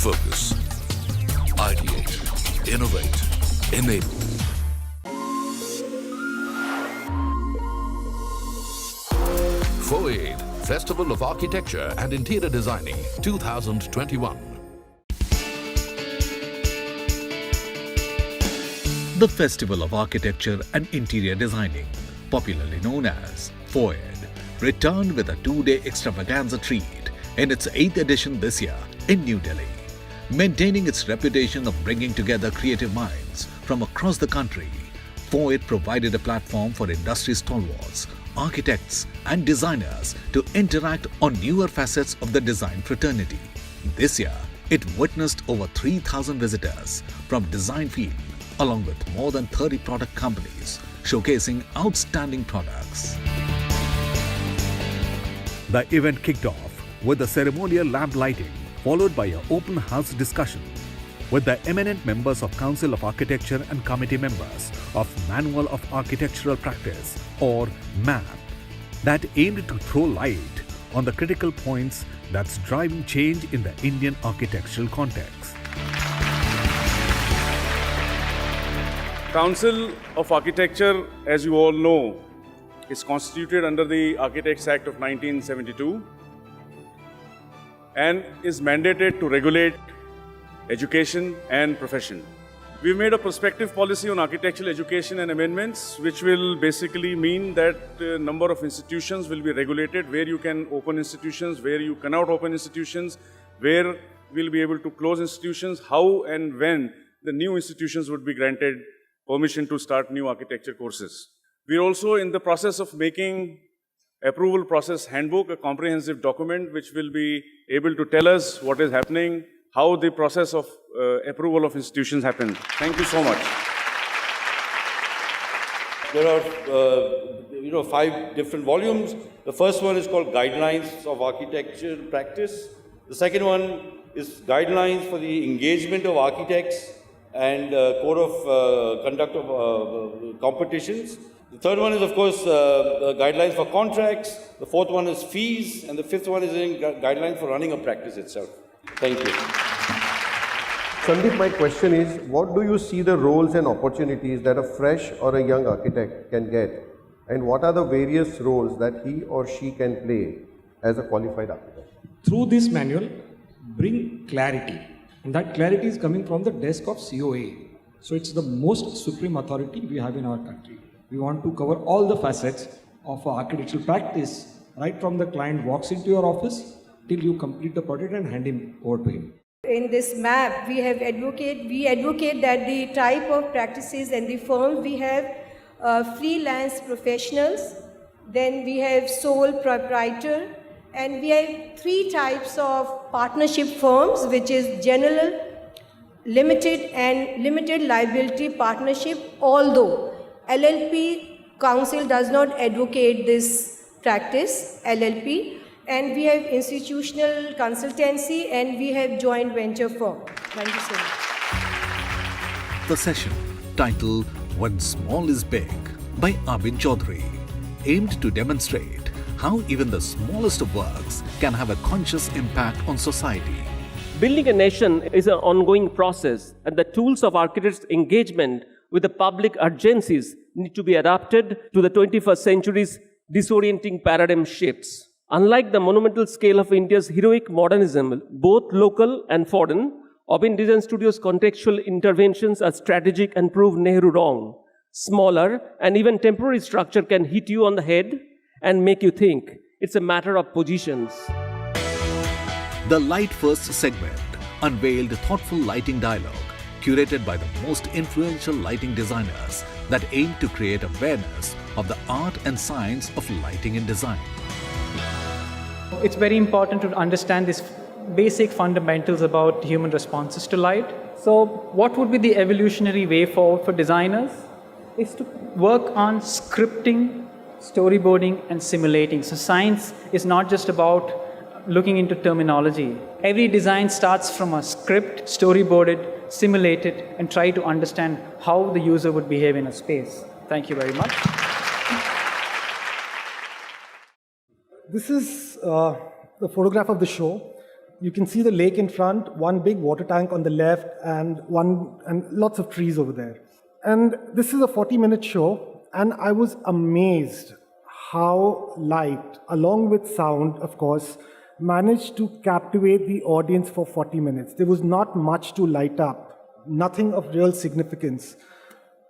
Focus. Ideate. Innovate. Enable. FOAID, Festival of Architecture and Interior Designing 2021. The Festival of Architecture and Interior Designing, popularly known as FOYED, returned with a two-day extravaganza treat in its 8th edition this year in New Delhi. Maintaining its reputation of bringing together creative minds from across the country, FOYED provided a platform for industry stalwarts, architects and designers to interact on newer facets of the design fraternity. This year, it witnessed over 3,000 visitors from design field, along with more than 30 product companies showcasing outstanding products. The event kicked off with the ceremonial lamp lighting, followed by an open house discussion with the eminent members of Council of Architecture and committee members of Manual of Architectural Practice or MAP that aimed to throw light on the critical points that's driving change in the Indian architectural context. Council of Architecture, as you all know, is constituted under the Architects Act of 1972 and is mandated to regulate education and profession. We've made a prospective policy on architectural education and amendments, which will basically mean that a number of institutions will be regulated, where you can open institutions, where you cannot open institutions, where we'll be able to close institutions, how and when the new institutions would be granted permission to start new architecture courses. We're also in the process of making approval process handbook, a comprehensive document which will be able to tell us what is happening, how the process of approval of institutions happens. Thank you so much. There are 5 different volumes. The first one is called Guidelines of Architecture Practice. The second one is Guidelines for the Engagement of Architects and Code of Conduct of Competitions. The third one is, of course, Guidelines for Contracts. The fourth one is Fees. And the fifth one is in Guidelines for running a practice itself. Thank you. Sandeep, my question is, what do you see the roles and opportunities that a fresh or a young architect can get? And what are the various roles that he or she can play as a qualified architect? Through this manual, bring clarity. And that clarity is coming from the desk of COA. So it's the most supreme authority we have in our country. We want to cover all the facets of architectural practice, right from the client walks into your office till you complete the project and hand him over to him. In this map, we advocate that the type of practices and the firms we have freelance professionals, then we have sole proprietor, and we have 3 types of partnership firms, which is general, limited and limited liability partnership, although LLP Council does not advocate this practice, LLP, and we have institutional consultancy and we have joint venture firm. Thank you so much. The session, titled When Small is Big by Abin Chaudhary, aimed to demonstrate how even the smallest of works can have a conscious impact on society. Building a nation is an ongoing process, and the tools of architects' engagement with the public urgencies need to be adapted to the 21st century's disorienting paradigm shifts. Unlike the monumental scale of India's heroic modernism, both local and foreign, Abin Design Studio's contextual interventions are strategic and prove Nehru wrong. Smaller and even temporary structure can hit you on the head and make you think. It's a matter of positions. The Light First segment unveiled thoughtful lighting dialogue curated by the most influential lighting designers that aim to create awareness of the art and science of lighting and design. It's very important to understand these basic fundamentals about human responses to light. So what would be the evolutionary way forward for designers? Is to work on scripting, storyboarding and simulating. So science is not just about looking into terminology. Every design starts from a script, storyboarded, simulated, and try to understand how the user would behave in a space. Thank you very much. This is the photograph of the show. You can see the lake in front, one big water tank on the left, and lots of trees over there. And this is a 40-minute show, and I was amazed how light, along with sound, of course, managed to captivate the audience for 40 minutes. There was not much to light up, nothing of real significance.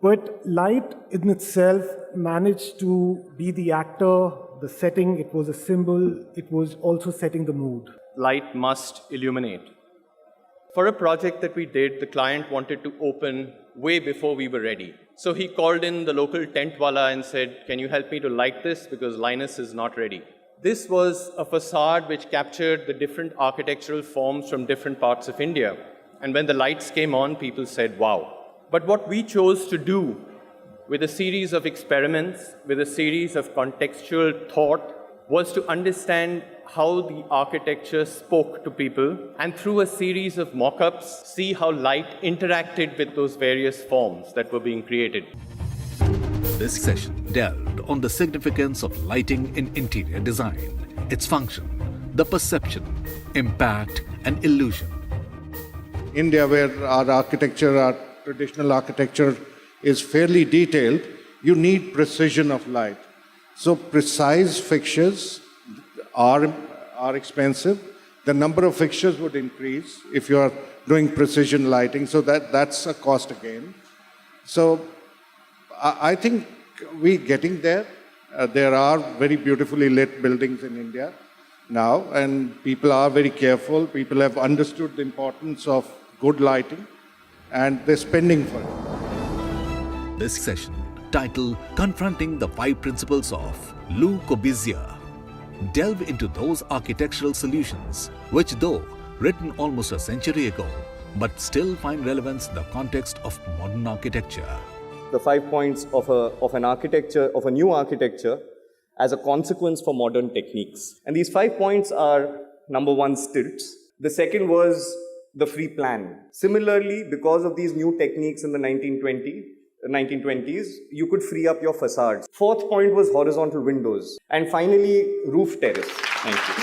But light in itself managed to be the actor, the setting, it was a symbol, it was also setting the mood. Light must illuminate. For a project that we did, the client wanted to open way before we were ready. So he called in the local tentwala and said, "Can you help me to light this because Linus is not ready?" This was a facade which captured the different architectural forms from different parts of India. And when the lights came on, people said, "Wow." But what we chose to do with a series of experiments, with a series of contextual thought, was to understand how the architecture spoke to people, and through a series of mock-ups, see how light interacted with those various forms that were being created. This session delved on the significance of lighting in interior design, its function, the perception, impact, and illusion. India, where our architecture, our traditional architecture is fairly detailed, you need precision of light. So precise fixtures are expensive. The number of fixtures would increase if you are doing precision lighting, so that's a cost again. So I think we're getting there. There are very beautifully lit buildings in India now, and people are very careful. People have understood the importance of good lighting, and they're spending for it. This session, titled Confronting the 5 Principles of Le Corbusier, delve into those architectural solutions which, though written almost a century ago, but still find relevance in the context of modern architecture. The 5 points of a new architecture as a consequence for modern techniques. And these 5 points are: number 1, stilts. The second was the free plan. Similarly, because of these new techniques in the 1920s, you could free up your facades. 4th point was horizontal windows. And finally, roof terrace. Thank you.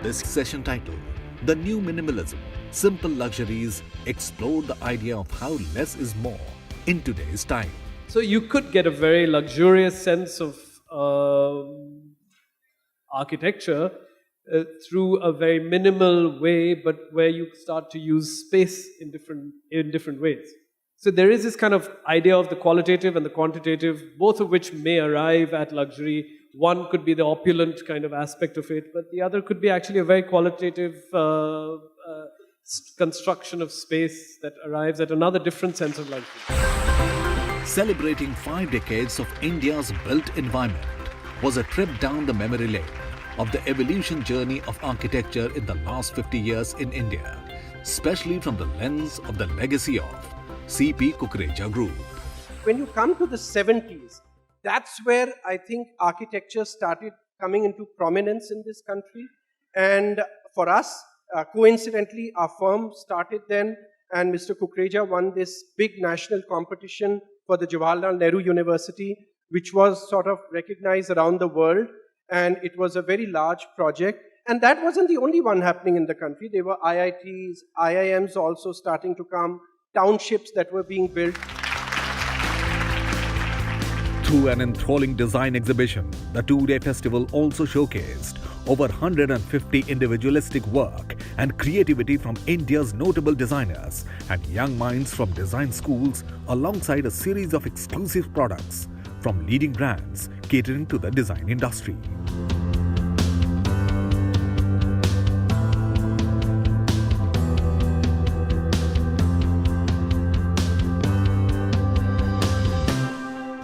This session titled The New Minimalism, Simple Luxuries, explored the idea of how less is more in today's time. So you could get a very luxurious sense of architecture through a very minimal way, but where you start to use space in different ways. So there is this kind of idea of the qualitative and the quantitative, both of which may arrive at luxury. One could be the opulent kind of aspect of it, but the other could be actually a very qualitative construction of space that arrives at another different sense of luxury. Celebrating 5 decades of India's built environment was a trip down the memory lane of the evolution journey of architecture in the last 50 years in India, especially from the lens of the legacy of C.P. Kukreja Group. When you come to the 70s, that's where I think architecture started coming into prominence in this country. And for us, coincidentally, our firm started then, and Mr. Kukreja won this big national competition for the Jawaharlal Nehru University, which was sort of recognized around the world. And it was a very large project. And that wasn't the only one happening in the country. There were IITs, IIMs also starting to come, townships that were being built. Through an enthralling design exhibition, the 2-day festival also showcased over 150 individualistic work and creativity from India's notable designers and young minds from design schools, alongside a series of exclusive products from leading brands catering to the design industry.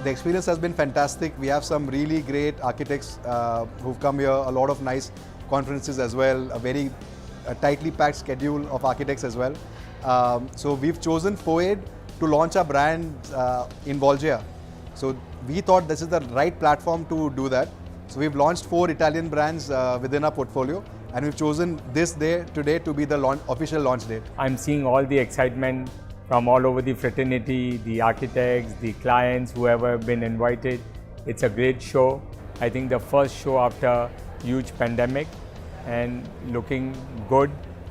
The experience has been fantastic. We have some really great architects who've come here, a lot of nice conferences as well, a very tightly packed schedule of architects as well. So we've chosen FOAID to launch our brand in Volgia. So we thought this is the right platform to do that. So we've launched 4 Italian brands within our portfolio, and we've chosen this day today to be the official launch date. I'm seeing all the excitement from all over the fraternity, the architects, the clients, whoever have been invited. It's a great show. I think the first show after huge pandemic, and looking good.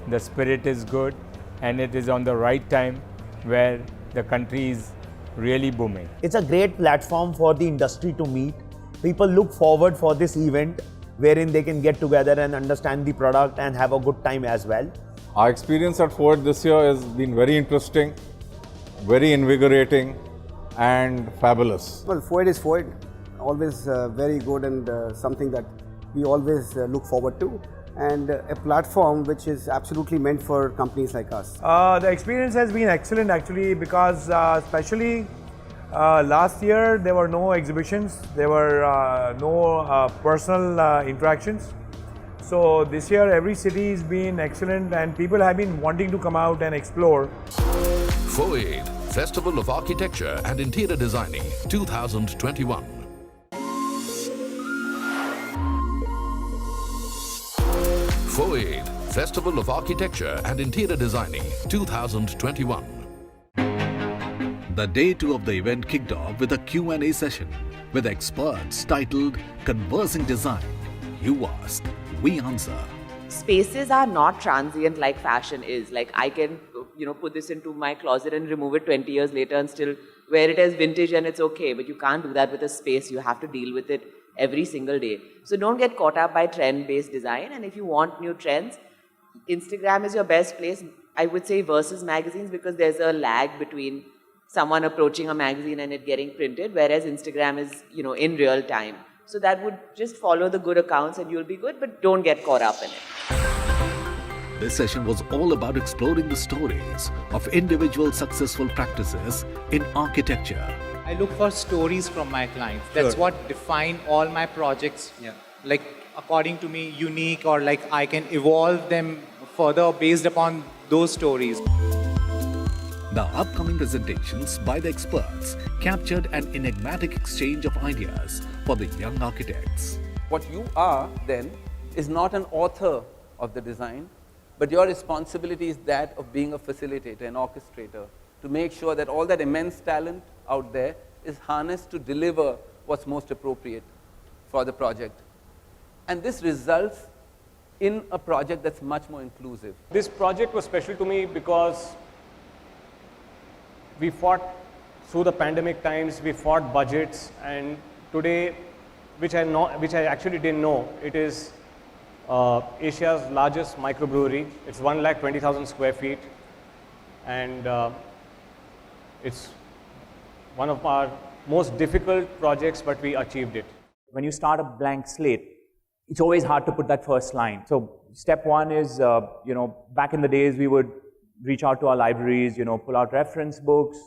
The spirit is good, and it is on the right time where the country is really booming. It's a great platform for the industry to meet. People look forward for this event wherein they can get together and understand the product and have a good time as well. Our experience at FOAID this year has been very interesting, very invigorating and fabulous. Well, FOAID is FOAID, always very good and something that we always look forward to, and a platform which is absolutely meant for companies like us. The experience has been excellent actually, because especially last year there were no exhibitions, there were no personal interactions. So this year every city has been excellent and people have been wanting to come out and explore. FOAID, Festival of Architecture and Interior Designing 2021. FOAID, Festival of Architecture and Interior Designing 2021. The day 2 of the event kicked off with a Q&A session with experts titled Conversing Design. You ask, we answer. Spaces are not transient like fashion is. Like I can, put this into my closet and remove it 20 years later and still wear it as vintage and it's okay. But you can't do that with a space. You have to deal with it every single day. So don't get caught up by trend-based design. And if you want new trends, Instagram is your best place, I would say, versus magazines, because there's a lag between someone approaching a magazine and it getting printed, whereas Instagram is, in real time. So that would just follow the good accounts and you'll be good, but don't get caught up in it. This session was all about exploring the stories of individual successful practices in architecture. I look for stories from my clients. That's what define all my projects. Like, according to me, unique, or like I can evolve them further based upon those stories. The upcoming presentations by the experts captured an enigmatic exchange of ideas for the young architects. What you are then is not an author of the design, but your responsibility is that of being a facilitator, an orchestrator, to make sure that all that immense talent out there is harnessed to deliver what's most appropriate for the project. And this results in a project that's much more inclusive. This project was special to me because we fought through the pandemic times, we fought budgets, and today, which I actually didn't know, it is Asia's largest microbrewery. It's 120,000 square feet, and it's one of our most difficult projects, but we achieved it. When you start a blank slate, it's always hard to put that first line. So step one is, back in the days we would reach out to our libraries, pull out reference books.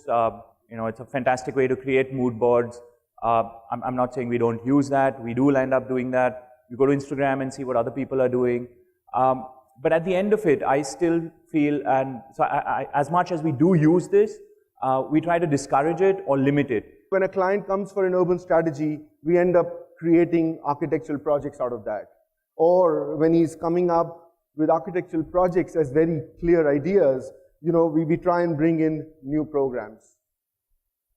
It's a fantastic way to create mood boards. I'm not saying we don't use that. We do end up doing that. You go to Instagram and see what other people are doing. But at the end of it, I still feel, and so as much as we do use this, we try to discourage it or limit it. When a client comes for an urban strategy, we end up creating architectural projects out of that. Or when he's coming up with architectural projects as very clear ideas, we try and bring in new programs.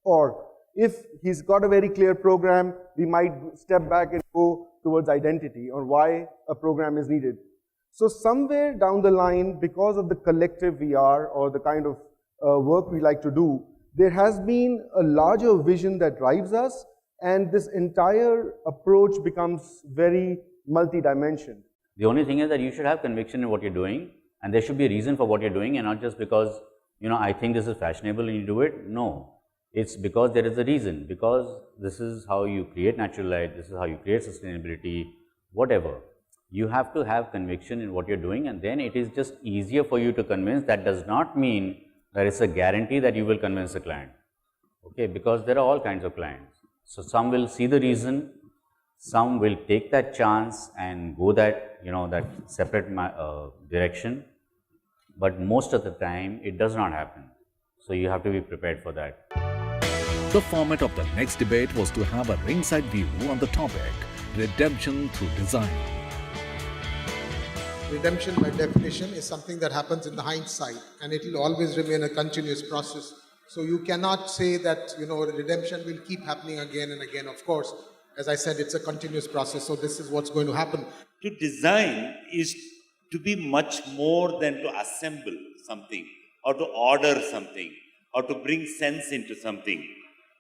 Or if he's got a very clear program, we might step back and go towards identity or why a program is needed. So somewhere down the line, because of the collective we are or the kind of work we like to do, there has been a larger vision that drives us, and this entire approach becomes very multi-dimensional. The only thing is that you should have conviction in what you're doing, and there should be a reason for what you're doing, and not just because, I think this is fashionable and you do it. No, it's because there is a reason, because this is how you create natural light, this is how you create sustainability, whatever. You have to have conviction in what you're doing, and then it is just easier for you to convince. That does not mean that it's a guarantee that you will convince the client, okay, because there are all kinds of clients. So some will see the reason, some will take that chance and go that, that separate direction, but most of the time it does not happen. So you have to be prepared for that. The format of the next debate was to have a ringside view on the topic, redemption through design. Redemption by definition is something that happens in the hindsight, and it will always remain a continuous process. So you cannot say that, redemption will keep happening again and again. Of course, as I said, it's a continuous process, so this is what's going to happen. to design is to be much more than to assemble something or to order something or to bring sense into something.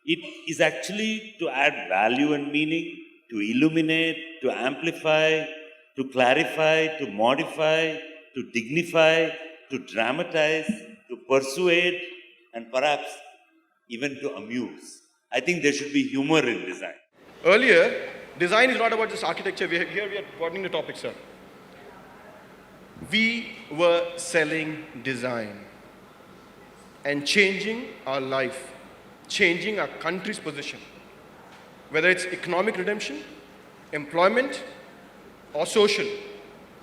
It is actually to add value and meaning, to illuminate, to amplify, to clarify, to modify, to dignify, to dramatize, to persuade, and perhaps even to amuse. I think there should be humor in design. Earlier, design is not about just architecture. Here we are broadening the topic, sir. We were selling design and changing our life, changing our country's position. Whether it's economic redemption, employment, or social,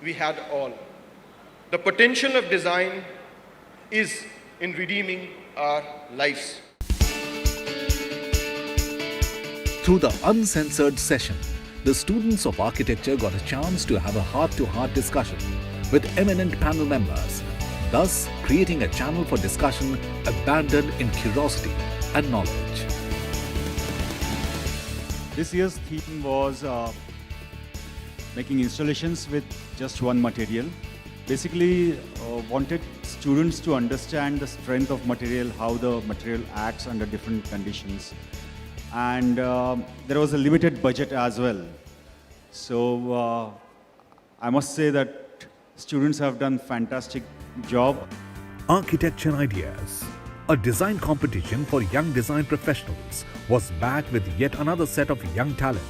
we had all. The potential of design is in redeeming our lives. Through the uncensored session, the students of architecture got a chance to have a heart-to-heart discussion with eminent panel members, thus creating a channel for discussion abandoned in curiosity and knowledge. This year's theme was making installations with just one material. Basically, wanted students to understand the strength of material, how the material acts under different conditions. And there was a limited budget as well. So I must say that students have done fantastic job. Architecture Ideas, a design competition for young design professionals, was back with yet another set of young talent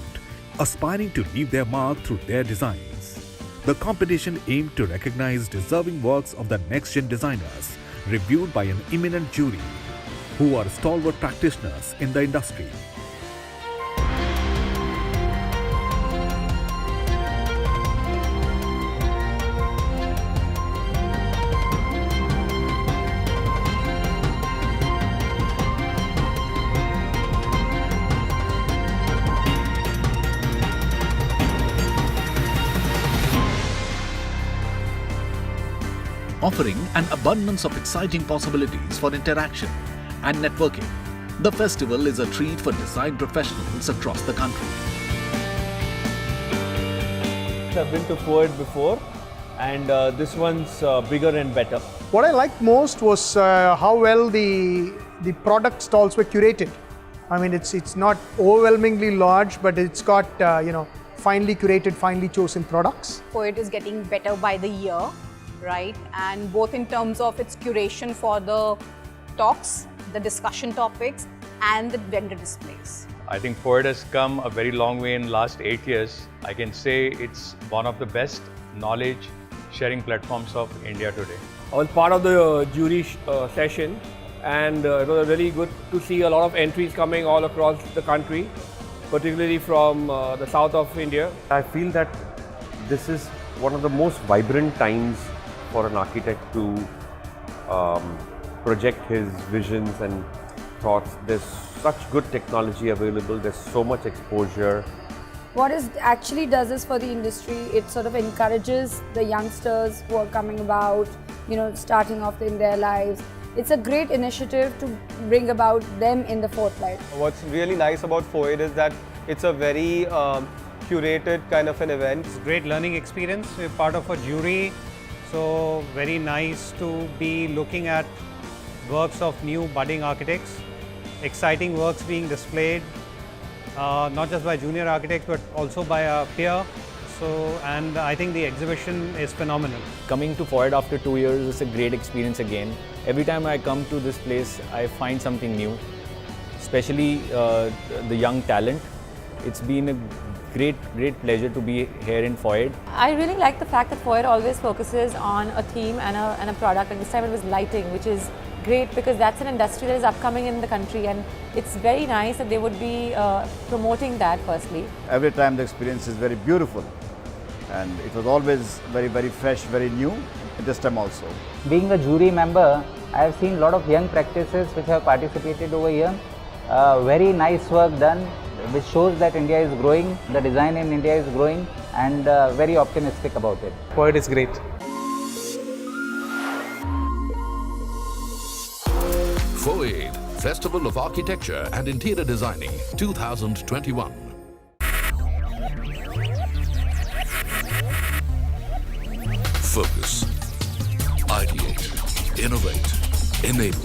aspiring to leave their mark through their designs. The competition aimed to recognize deserving works of the next-gen designers, reviewed by an eminent jury, who are stalwart practitioners in the industry. Offering an abundance of exciting possibilities for interaction and networking, the festival is a treat for design professionals across the country. I've been to FOAID before, and this one's bigger and better. What I liked most was how well the product stalls were curated. I mean, it's not overwhelmingly large, but it's got finely curated, finely chosen products. FOAID is getting better by the year, right? And both in terms of its curation for the talks, the discussion topics, and the vendor displays. I think FOYED has come a very long way in the last 8 years. I can say it's one of the best knowledge sharing platforms of India today. I was part of the jury session, and it was really good to see a lot of entries coming all across the country, particularly from the south of India. I feel that this is one of the most vibrant times for an architect to project his visions and thoughts. There's such good technology available, there's so much exposure. What it actually does is for the industry, it sort of encourages the youngsters who are coming about, starting off in their lives. It's a great initiative to bring about them in the forefront. What's really nice about FOAID is that it's a very curated kind of an event. It's a great learning experience. We're part of a jury, so very nice to be looking at works of new budding architects, exciting works being displayed, not just by junior architects but also by our peer. And I think the exhibition is phenomenal. Coming to FOYED after 2 years is a great experience again. Every time I come to this place, I find something new, especially the young talent. It's been a great pleasure to be here in FOYED. I really like the fact that FOYED always focuses on a theme and a product, and this time it was lighting, which is great because that's an industry that is upcoming in the country, and it's very nice that they would be promoting that firstly. Every time the experience is very beautiful, and it was always very, very fresh, very new, this time also. Being a jury member, I have seen a lot of young practices which have participated over here. Very nice work done, which shows that India is growing, the design in India is growing, and very optimistic about it. FOAID is great. FOAID, Festival of Architecture and Interior Designing 2021. Focus. Ideate. Innovate. Enable.